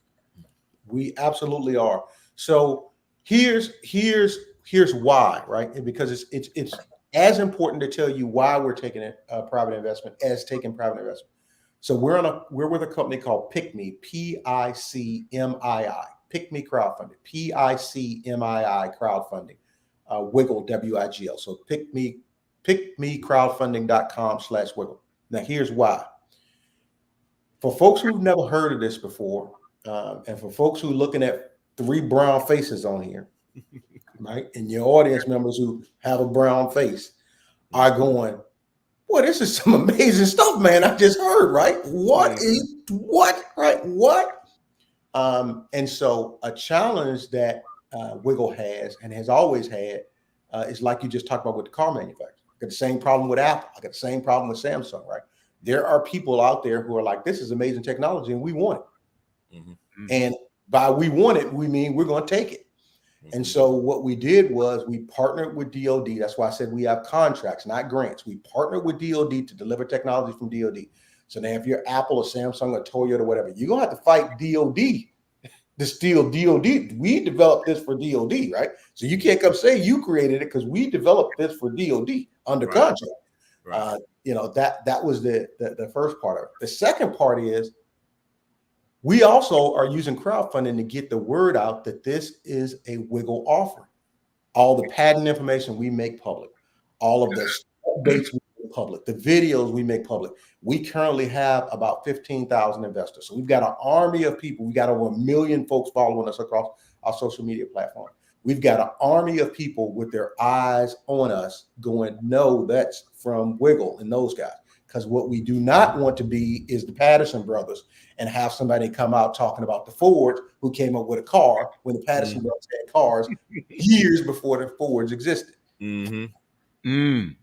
S3: We absolutely are. So here's why, right? And because it's as important to tell you why we're taking a private investment as taking private investment. So we're with a company called PICMI, PICMII, PICMI crowdfunding, PICMII crowdfunding, Wiggle, WIGL. So PICMIcrowdfunding.com/Wiggle. Now here's why. For folks who've never heard of this before, and for folks who are looking at 3 brown faces on here, right, and your audience members who have a brown face are going, boy, this is some amazing stuff, man. I just heard, right? What? And so a challenge that Wiggle has and has always had is like you just talked about with the car manufacturer. I got the same problem with Apple. I got the same problem with Samsung, right? There are people out there who are like, this is amazing technology and we want it. And by we want it, we mean we're going to take it. And so what we did was we partnered with DoD. That's why I said we have contracts, not grants. We partnered with DoD to deliver technology from DoD. So now if you're Apple or Samsung or Toyota or whatever, you're going to have to fight DoD to steal DoD. We developed this for DoD, right? So you can't come say you created it because we developed this for DoD. under
S2: Right.
S3: contract.
S2: Right.
S3: That was the first part of it. The second part is we also are using crowdfunding to get the word out that this is a Wiggle offering. All the patent information we make public, all of the dates we make public, the videos we make public. We currently have about 15,000 investors. So we've got an army of people. We got over 1 million folks following us across our social media platform. We've got an army of people with their eyes on us going, no, that's from Wiggle and those guys. Because what we do not want to be is the Patterson brothers and have somebody come out talking about the Ford who came up with a car when the Patterson brothers had cars years before the Fords existed.
S2: Mm-hmm.
S1: Mm. And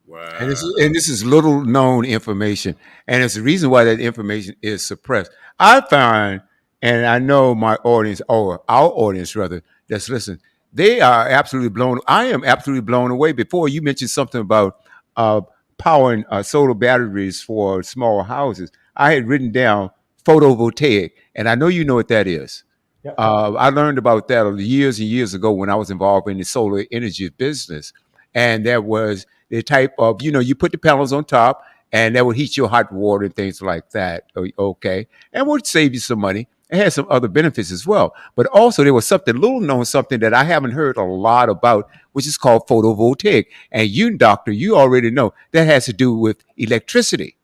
S2: Wow.
S1: this is little known information, and it's the reason why that information is suppressed. I find, and I know my audience, or our audience rather, that's listening, they are absolutely blown. I am absolutely blown away. Before you mentioned something about uh, powering solar batteries for small houses, I had written down photovoltaic, and I know you know what that is.
S3: Yep.
S1: I learned about that years and years ago when I was involved in the solar energy business, and there was the type of, you put the panels on top and that would heat your hot water and things like that. Okay. And would save you some money. It has some other benefits as well. But also there was something little known, something that I haven't heard a lot about, which is called photovoltaic. And you, doctor, you already know that has to do with electricity.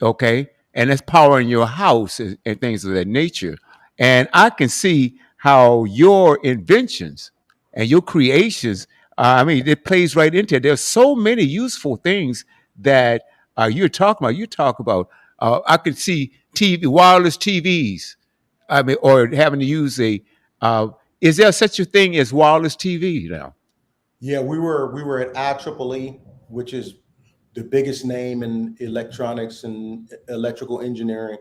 S1: Okay. And that's powering your house and things of that nature. And I can see how your inventions and your creations, it plays right into it. There's so many useful things that you're talking about. You talk about, I could see wireless TVs. Or having to use is there such a thing as wireless TV now?
S3: Yeah, we were at IEEE, which is the biggest name in electronics and electrical engineering.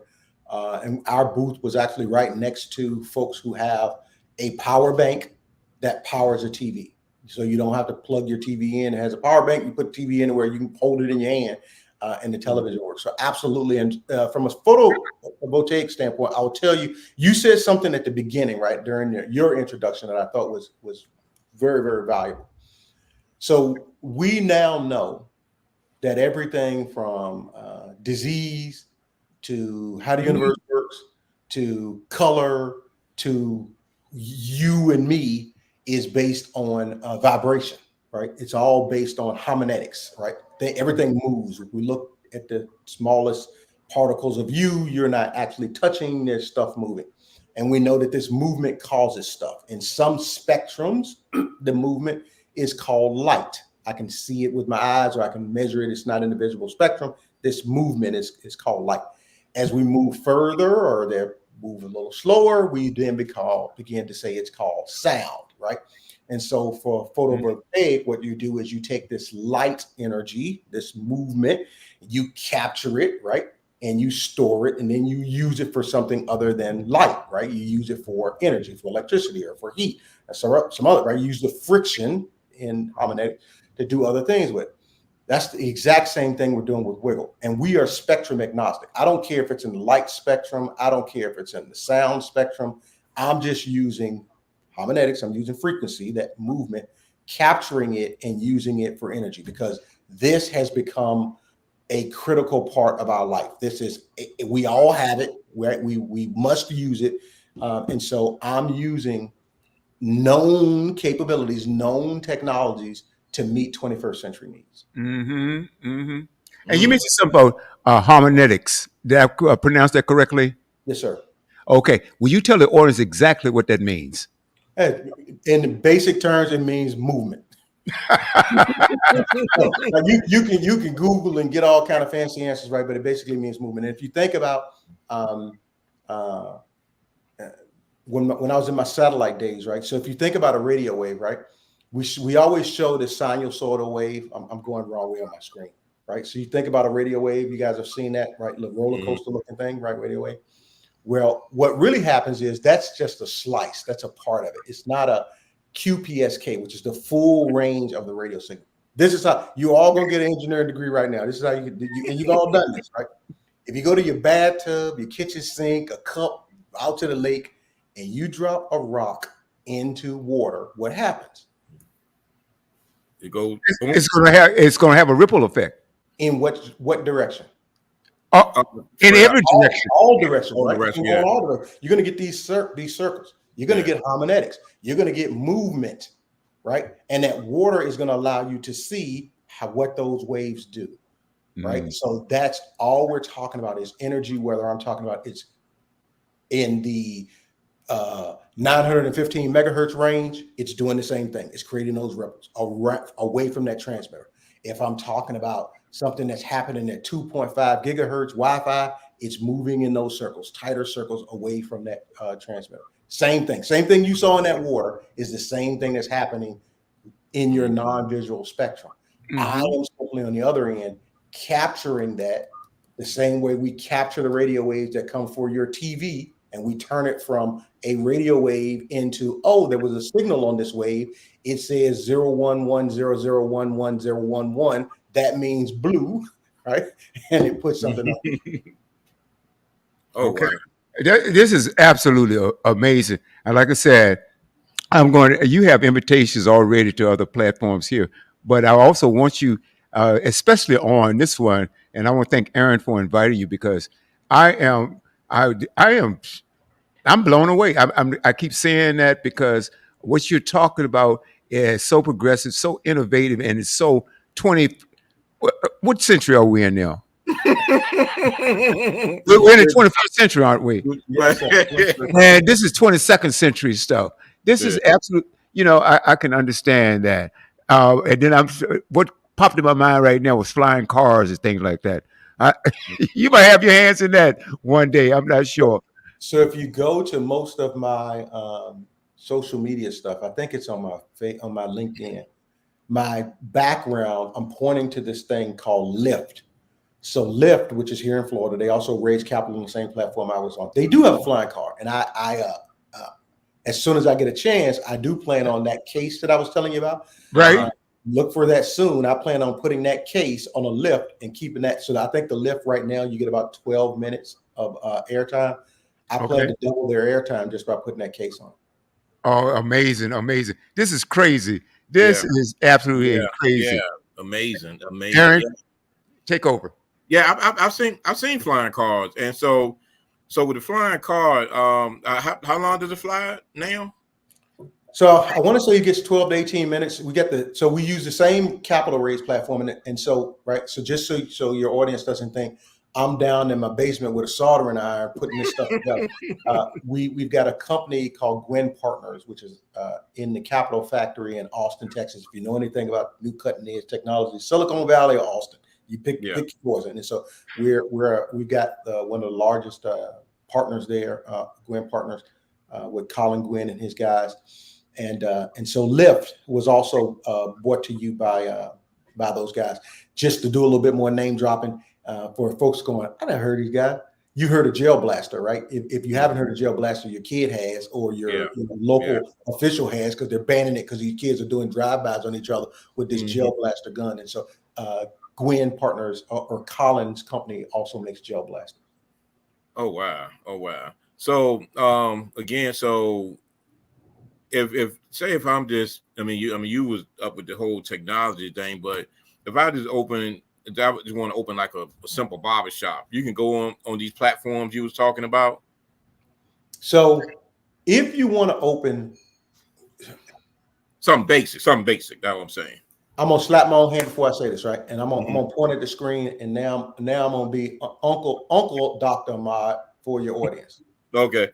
S3: And our booth was actually right next to folks who have a power bank that powers a TV. So you don't have to plug your TV in. It has a power bank. You put the TV in where you can hold it in your hand and the television works. So absolutely. And from a photovoltaic standpoint, I will tell you, you said something at the beginning, right, during your introduction that I thought was very, very valuable. So we now know that everything from disease to how the universe works to color to you and me is based on vibration, right? It's all based on harmonetics, right? Everything moves. If we look at the smallest particles of you, you're not actually touching, there's stuff moving. And we know that this movement causes stuff. In some spectrums, the movement is called light. I can see it with my eyes or I can measure it. It's not in the visible spectrum. This movement is called light. As we move further or they move a little slower, we then begin to say it's called sound, right? And so for photovoltaic, what you do is you take this light energy, this movement, you capture it, right? And you store it, and then you use it for something other than light, right? You use it for energy, for electricity, or for heat, or some other, right? You use the friction in harmonic to do other things with. That's the exact same thing we're doing with Wiggle. And we are spectrum agnostic. I don't care if it's in the light spectrum. I don't care if it's in the sound spectrum. I'm just using harmonetics. I'm using frequency, that movement, capturing it and using it for energy, because this has become a critical part of our life. We all have it. We must use it. And so I'm using known capabilities, known technologies to meet 21st century needs.
S1: Mm-hmm. Mm-hmm. And you mentioned something about harmonetics. Did I pronounce that correctly?
S3: Yes, sir.
S1: Okay. Will you tell the audience exactly what that means?
S3: In basic terms, it means movement. Now, you can Google and get all kind of fancy answers, right? But it basically means movement. And if you think about uh, when I was in my satellite days, right? So if you think about a radio wave, right? We always show the sinusoidal wave. I'm going the wrong way on my screen, right? So you think about a radio wave. You guys have seen that, right? The roller coaster looking thing, right? Radio wave. Well, what really happens is that's just a slice. That's a part of it. It's not a QPSK, which is the full range of the radio signal. This is how you all gonna get an engineering degree right now. This is how and you've all done this, right? If you go to your bathtub, your kitchen sink, a cup out to the lake, and you drop a rock into water, what happens?
S2: It goes boom.
S1: It's going to have a ripple effect.
S3: In what direction?
S1: Uh, in
S2: Spread out
S1: every direction.
S3: All directions,
S2: all the
S3: right? It
S2: rest.
S3: can go
S2: Yeah.
S3: in all directions. You're going to get these circles. You're going to
S2: Yeah.
S3: get homiletics. You're going to get movement, right? And that water is going to allow you to see what those waves do, right? So that's all we're talking about is energy. Whether I'm talking about it's in the 915 megahertz range, it's doing the same thing. It's creating those ripples away from that transmitter. If I'm talking about something that's happening at 2.5 gigahertz Wi-Fi, it's moving in those circles, tighter circles away from that transmitter. Same thing you saw in that water is the same thing that's happening in your non-visual spectrum. I am simply on the other end capturing that the same way we capture the radio waves that come for your TV, and we turn it from a radio wave into, oh, there was a signal on this wave. It says 011001111. That means blue, right? And it puts something up.
S2: Oh,
S1: Okay.
S2: wow.
S1: This is absolutely amazing. And like I said, you have invitations already to other platforms here, but I also want you, especially on this one, and I want to thank Aaron for inviting you because I am, I am, I'm blown away. I keep saying that because what you're talking about is so progressive, so innovative, and it's so 20. What century are we in now? We're in the 21st century, aren't we?
S3: Yes, sir. Yes, sir.
S1: Man, this is 22nd century stuff. This is absolute. I can understand that. And then what popped in my mind right now was flying cars and things like that. You might have your hands in that one day. I'm not sure.
S3: So if you go to most of my social media stuff, I think it's on my LinkedIn. My background, I'm pointing to this thing called Lyft. So Lyft, which is here in Florida, they also raise capital on the same platform I was on. They do have a flying car, and I as soon as I get a chance, I do plan on that case that I was telling you about.
S1: Right.
S3: Look for that soon. I plan on putting that case on a Lyft and keeping that. So I think the Lyft right now, you get about 12 minutes of airtime. I plan to double their airtime just by putting that case on.
S1: Oh, amazing, amazing. This is crazy. This is absolutely crazy.
S2: Yeah. Amazing.
S1: Aaron, take over.
S2: Yeah, I've seen flying cars, and so with the flying car, how long does it fly now?
S3: So I want to say it gets 12 to 18 minutes. We use the same capital raise platform, and so right. So just so your audience doesn't think I'm down in my basement with a soldering iron putting this stuff together. We've got a company called Gwynn Partners, which is in the Capital Factory in Austin, Texas. If you know anything about new cutting edge technology, Silicon Valley or Austin, you pick yours. And so we've got one of the largest partners there, Gwynn Partners, with Colin Gwynn and his guys. And so Lyft was also brought to you by those guys. Just to do a little bit more name dropping for folks going, I never heard of these guys. You heard of Jail Blaster, right? If you haven't heard of Jail Blaster, your kid has, or your local official has, because they're banning it because these kids are doing drive-bys on each other with this Jail Blaster gun. And so Gwynn Partners or Colin's company also makes Jail Blaster.
S2: Oh wow! So again, so if I'm just, you was up with the whole technology thing, but if I just want to open like a simple barber shop, you can go on these platforms you was talking about.
S3: So if you want to open
S2: something basic, that's what I'm saying.
S3: I'm gonna slap my own hand before I say this, right? And I'm gonna point at the screen, and now I'm gonna be Uncle Dr. Ahmad for your audience.
S2: Okay.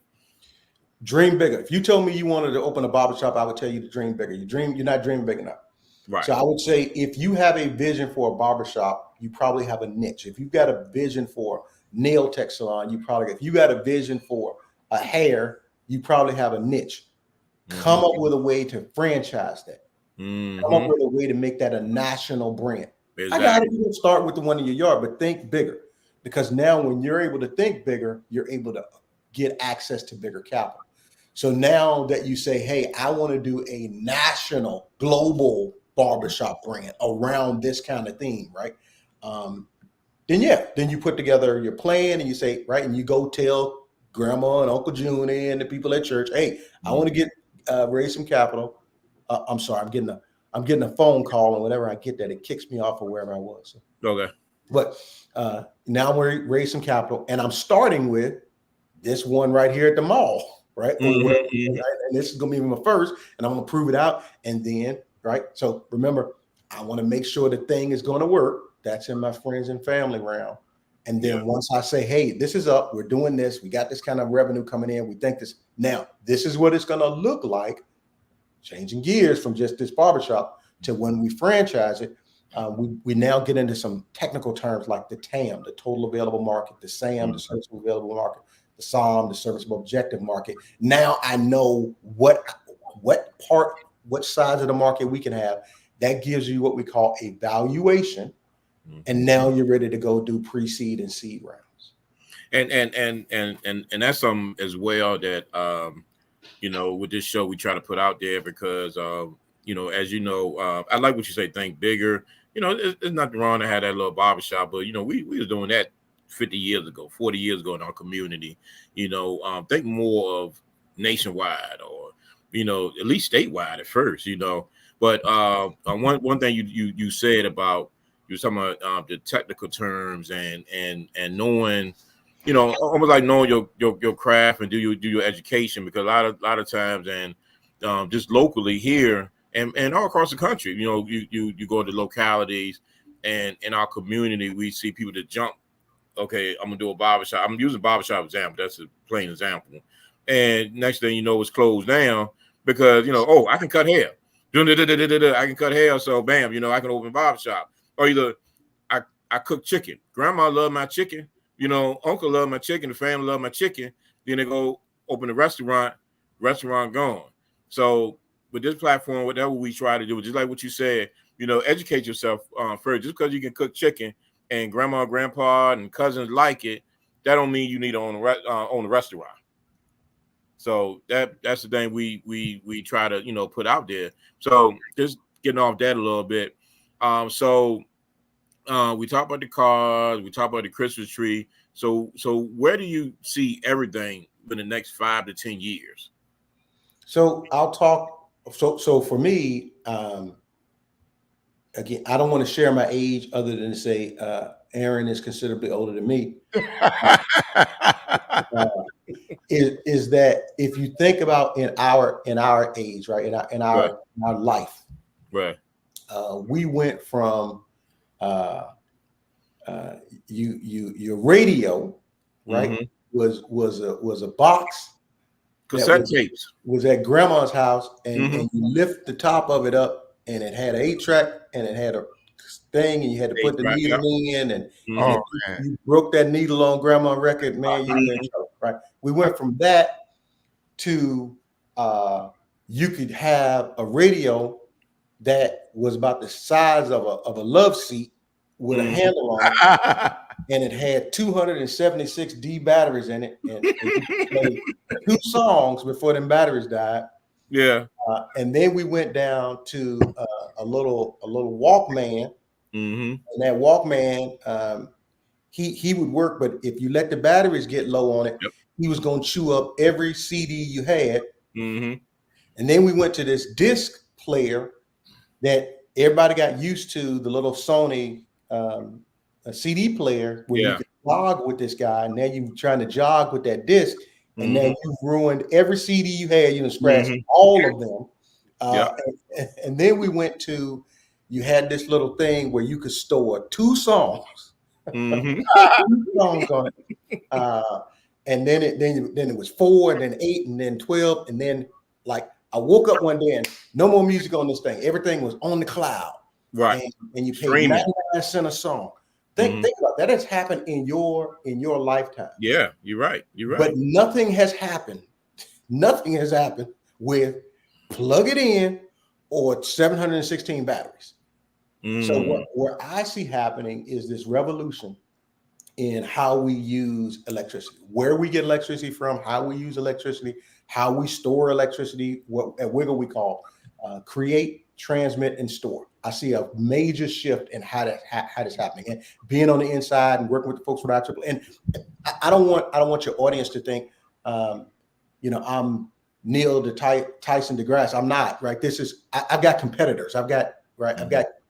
S3: Dream bigger. If you told me you wanted to open a barbershop, I would tell you to dream bigger. You're not dreaming big enough.
S2: Right.
S3: So I would say if you have a vision for a barbershop, you probably have a niche. If you've got a vision for nail tech salon, if you got a vision for a hair, you probably have a niche. Come up with a way to franchise that. Come up with a way to make that a national brand. Exactly. I got to even start with the one in your yard, but think bigger. Because now when you're able to think bigger, you're able to get access to bigger capital. So now that you say, hey, I want to do a national, global barbershop brand around this kind of theme, right? Then you put together your plan and you say, right, and you go tell Grandma and Uncle June and the people at church, hey, I want to raise some capital. I'm sorry, I'm getting I'm getting a phone call, and whenever I get that, it kicks me off of wherever I was.
S2: Okay.
S3: But now we're raising some capital, and I'm starting with this one right here at the mall, right?
S2: Mm-hmm,
S3: Right? And this is going to be my first, and I'm going to prove it out. And then, right? So remember, I want to make sure the thing is going to work. That's in my friends and family realm. And then once I say, hey, this is up, we're doing this, we got this kind of revenue coming in, we think this, now this is what it's going to look like, changing gears from just this barbershop to when we franchise it. We now get into some technical terms like the TAM, the total available market, the SAM, the serviceable available market, the SOM, the serviceable objective market. Now I know what size of the market we can have. That gives you what we call a valuation. And now you're ready to go do pre-seed and seed rounds.
S2: And that's something as well that with this show we try to put out there because as I like what you say, think bigger. There's nothing wrong to have that little barbershop, but we was doing that 50 years ago, 40 years ago in our community. Think more of nationwide or at least statewide at first. But one thing you said about, you were talking about the technical terms and knowing, almost like knowing your craft and do your education, because a lot of times and just locally here and all across the country, you go to localities and in our community we see people that jump. Okay, I'm gonna do a barbershop. I'm using barbershop example. That's a plain example. And next thing you know, it's closed down because I can cut hair. I can cut hair, so bam, I can open a barbershop. Or either I cook chicken. Grandma loved my chicken. Uncle loved my chicken. The family loved my chicken. Then they go open a restaurant. Restaurant gone. So with this platform, whatever we try to do, just like what you said, educate yourself first. Just because you can cook chicken and grandma, grandpa, and cousins like it, that don't mean you need to own a restaurant. So that's the thing we try to put out there. So just getting off that a little bit. We talk about the cars, we talk about the Christmas tree. So where do you see everything in the next 5 to 10 years?
S3: So I'll talk. So for me, again, I don't want to share my age other than to say Aaron is considerably older than me. Is that if you think about in our age, right, in our life,
S2: right,
S3: we went from your radio, right, was a box.
S2: Cassette tapes
S3: was at grandma's house, and you lift the top of it up, and it had an 8-track, and it had a thing, and you had to put the needle in, and you broke that needle on grandma record, man, you were in trouble, right? We went from that to you could have a radio that was about the size of a love seat with a handle on it. And it had 276 D batteries in it, and you played 2 songs before them batteries died.
S2: Yeah.
S3: And then we went down to a little Walkman. And that Walkman, he would work, but if you let the batteries get low on it, he was going to chew up every CD you had. And then we went to this disc player that everybody got used to, the little Sony a CD player where you could jog with this guy, and now you're trying to jog with that disc, and now you've ruined every CD you had. You know, scratched all of them. And then we went to, you had this little thing where you could store 2 songs, 2 songs on it, and then it was 4, and then 8, and then 12, and then like I woke up one day and no more music on this thing. Everything was on the cloud,
S2: right?
S3: And you paid 99 cents a song. Think about that. That has happened in your lifetime.
S2: Yeah, you're right. You're right.
S3: But nothing has happened. Nothing has happened with plug it in or 716 batteries. So what I see happening is this revolution in how we use electricity, where we get electricity from, how we use electricity, how we store electricity. What at Wiggle we call create, transmit, and store. I see a major shift in how that's happening, and being on the inside and working with the folks from IEEE. And I don't want your audience to think, I'm Neil Tyson deGrasse. I'm not, right. I've got competitors. I've got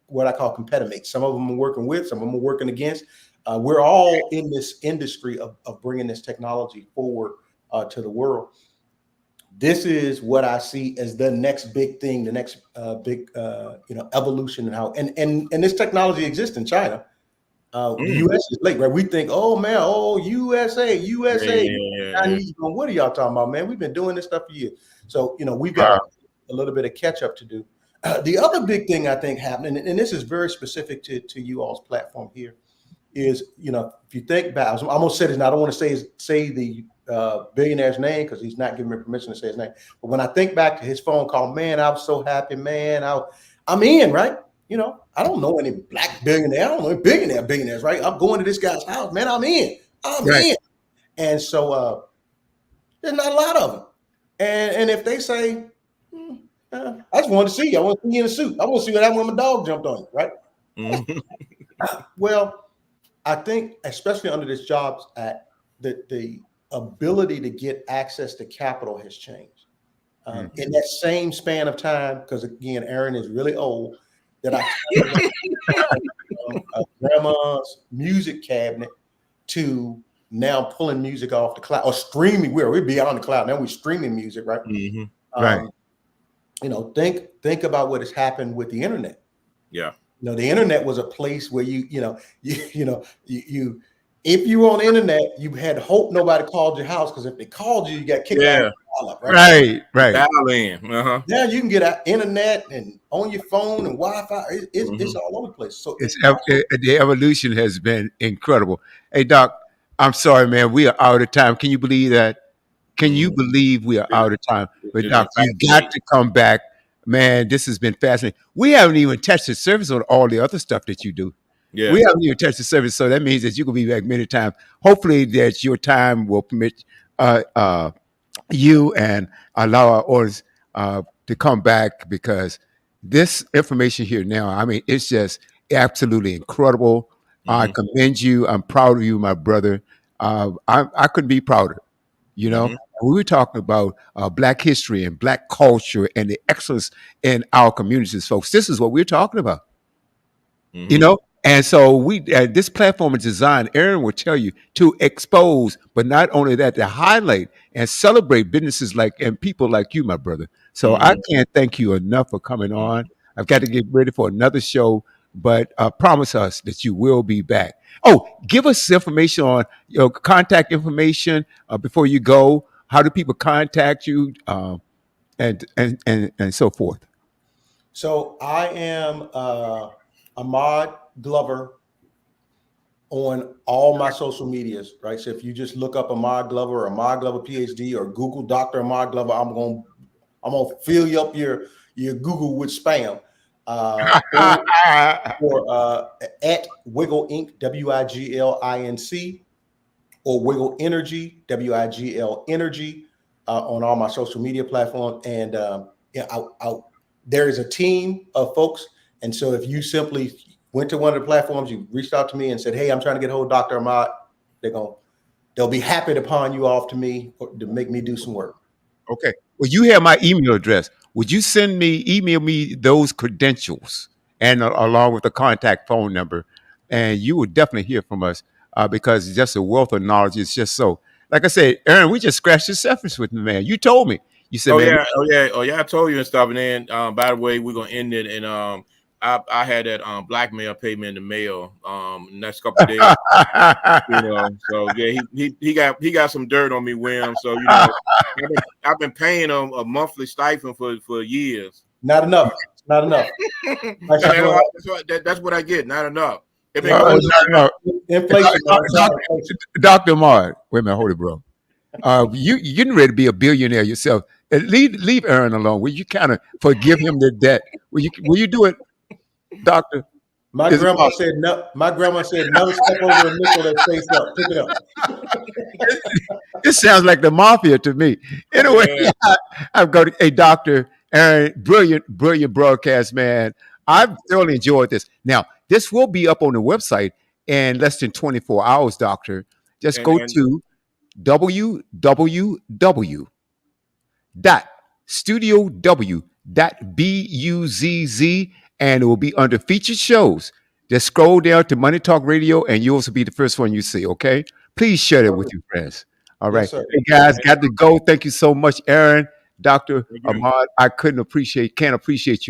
S3: what I call competitors. Some of them I'm working with, some of them I'm working against. We're all in this industry of bringing this technology forward to the world. This is what I see as the next big thing, the next big evolution in how and this technology exists in China. The U.S. is late, right? We think, oh man, oh USA, Chinese. What are y'all talking about, man? We've been doing this stuff for years. So we've got a little bit of catch up to do. The other big thing I think happening, and this is very specific to you all's platform here, is if you think back, I'm gonna say this, and I don't want to say the billionaire's name because he's not giving me permission to say his name. But when I think back to his phone call, man, I was so happy, man. I'm in, right? I don't know any black billionaire. I don't know any billionaires, right? I'm going to this guy's house, man. I'm in. And so there's not a lot of them. And if they say, I just wanted to see you. I want to see you in a suit. I want to see what happened when my dog jumped on you, right? Well, I think, especially under this Jobs Act, that the ability to get access to capital has changed. In that same span of time, because again, Aaron is really old, that I a grandma's music cabinet to now pulling music off the cloud or streaming. We're beyond the cloud now. We're streaming music, right?
S1: Right.
S3: Think about what has happened with the internet.
S2: Yeah.
S3: The internet was a place where you if you were on the internet, you had to hope nobody called your house, because if they called you, you got kicked out.
S1: Right.
S2: Dial in.
S3: Now you can get out internet and on your phone and Wi-Fi. It's all over the place. So
S1: the evolution has been incredible. Hey, Doc, I'm sorry, man. We are out of time. Can you believe that? Can you believe we are out of time? But Doc, you got to come back. Man, this has been fascinating. We haven't even touched the surface on all the other stuff that you do. Yeah. We haven't even touched the surface. So that means that you can be back many times. Hopefully that your time will permit you and allow our audience to come back, because this information here now, I mean, it's just absolutely incredible. I commend you. I'm proud of you, my brother. I couldn't be prouder. We were talking about Black history and Black culture and the excellence in our communities, folks. This is what we're talking about. And so this platform is designed, Aaron will tell you, to expose, but not only that, to highlight and celebrate businesses and people like you, my brother. So I can't thank you enough for coming on. I've got to get ready for another show, but promise us that you will be back. Oh, give us information on your contact information before you go. How do people contact you, and so forth?
S3: So I am Ahmad Glover on all my social medias, right? So if you just look up Ahmad Glover or Ahmad Glover PhD or Google Dr. Ahmad Glover, I'm gonna fill you up your Google with spam. Or at Wiggle Inc. WIGLINC, or Wiggle Energy WIGL Energy on all my social media platforms. And there is a team of folks. And so if you simply went to one of the platforms, you reached out to me and said, hey, I'm trying to get a hold of Dr. Ahmad, they'll be happy to pawn you off to me to make me do some work.
S1: Okay. Well, you have my email address. Would you email me those credentials and along with the contact phone number? And you will definitely hear from us because it's just a wealth of knowledge. It's just so, like I said, Aaron, we just scratched the surface with the man. You told me. You said,
S2: I told you and stuff. And then, by the way, we're going to end it. And I had that blackmail payment in the mail next couple of days. So yeah, he got some dirt on me, William. So I've been paying him a monthly stipend for years.
S3: Not enough. Not enough.
S2: That's what I get. Not enough.
S3: Inflation.
S1: Dr. Ahmad, wait a minute, hold it, bro. You getting ready to be a billionaire yourself. Leave Aaron alone. Will you kind of forgive him the debt? Will you do it, Doctor?
S3: My grandma said no. My grandma said never step over a nickel that's face up. Pick it up.
S1: This sounds like the mafia to me. Anyway, I've got a Dr. Aaron, brilliant broadcast, man. I've thoroughly enjoyed this. Now, this will be up on the website in less than 24 hours, Doctor. Just go to www dot studio w dot buzz, and it will be under featured shows. Just scroll down to Money Talk Radio, and you'll also be the first one you see. Okay, please share that with
S3: Perfect.
S1: your friends. All
S3: Yes,
S1: right,
S3: sir.
S1: hey guys, got to go. Thank you so much, Aaron, Dr.
S2: Thank you.
S1: Ahmad. I can't appreciate you